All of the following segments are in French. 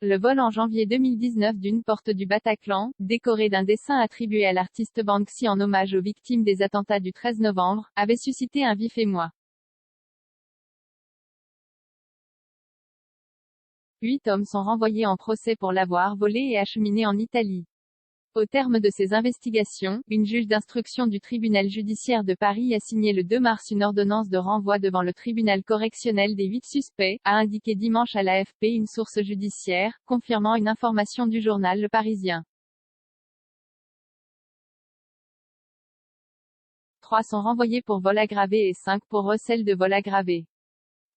Le vol en janvier 2019 d'une porte du Bataclan, décorée d'un dessin attribué à l'artiste Banksy en hommage aux victimes des attentats du 13 novembre, avait suscité un vif émoi. 8 hommes sont renvoyés en procès pour l'avoir volé et acheminé en Italie. Au terme de ces investigations, une juge d'instruction du tribunal judiciaire de Paris a signé le 2 mars une ordonnance de renvoi devant le tribunal correctionnel des 8 suspects, a indiqué dimanche à l'AFP une source judiciaire, confirmant une information du journal Le Parisien. 3 sont renvoyés pour vol aggravé et 5 pour recel de vol aggravé.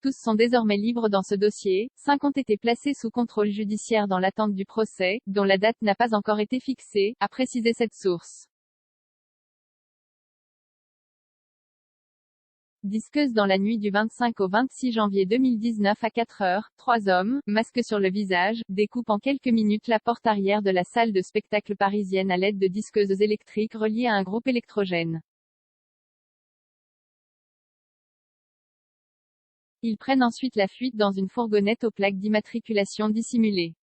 Tous sont désormais libres dans ce dossier, 5 ont été placés sous contrôle judiciaire dans l'attente du procès, dont la date n'a pas encore été fixée, a précisé cette source. Disqueuse dans la nuit du 25 au 26 janvier 2019 à 4 heures, 3 hommes, masques sur le visage, découpent en quelques minutes la porte arrière de la salle de spectacle parisienne à l'aide de disqueuses électriques reliées à un groupe électrogène. Ils prennent ensuite la fuite dans une fourgonnette aux plaques d'immatriculation dissimulées.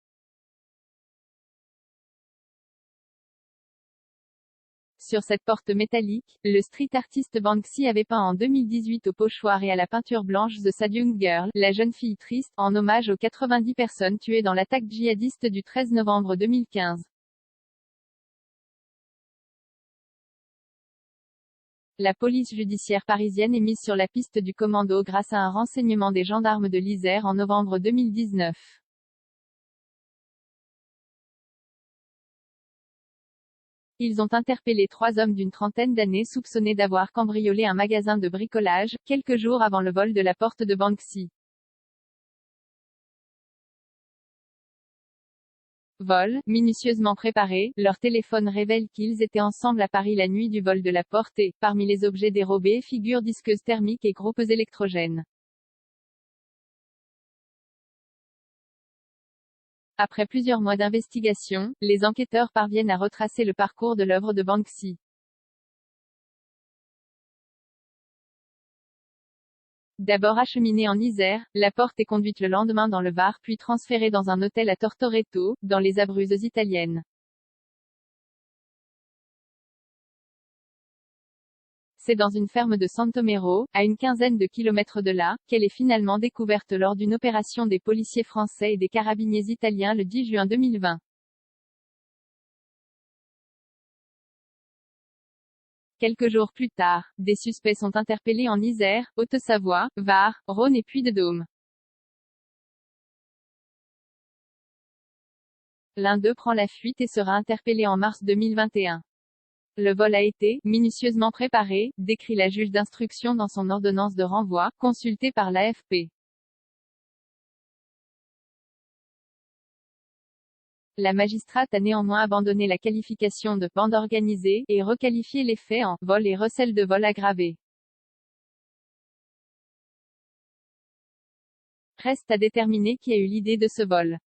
Sur cette porte métallique, le street artiste Banksy avait peint en 2018 au pochoir et à la peinture blanche The Sad Young Girl, la jeune fille triste, en hommage aux 90 personnes tuées dans l'attaque djihadiste du 13 novembre 2015. La police judiciaire parisienne est mise sur la piste du commando grâce à un renseignement des gendarmes de l'Isère en novembre 2019. Ils ont interpellé 3 hommes d'une trentaine d'années soupçonnés d'avoir cambriolé un magasin de bricolage, quelques jours avant le vol de la porte de Banksy. Vol, minutieusement préparé, leur téléphone révèle qu'ils étaient ensemble à Paris la nuit du vol de la porte et, parmi les objets dérobés figurent disqueuses thermiques et groupes électrogènes. Après plusieurs mois d'investigation, les enquêteurs parviennent à retracer le parcours de l'œuvre de Banksy. D'abord acheminée en Isère, la porte est conduite le lendemain dans le Var puis transférée dans un hôtel à Tortoreto, dans les Abruzzes italiennes. C'est dans une ferme de Santomero, à une quinzaine de kilomètres de là, qu'elle est finalement découverte lors d'une opération des policiers français et des carabiniers italiens le 10 juin 2020. Quelques jours plus tard, des suspects sont interpellés en Isère, Haute-Savoie, Var, Rhône et Puy-de-Dôme. L'un d'eux prend la fuite et sera interpellé en mars 2021. Le vol a été minutieusement préparé, décrit la juge d'instruction dans son ordonnance de renvoi, consultée par l'AFP. La magistrate a néanmoins abandonné la qualification de bande organisée, et requalifié les faits en vol et recel de vol aggravé. Reste à déterminer qui a eu l'idée de ce vol.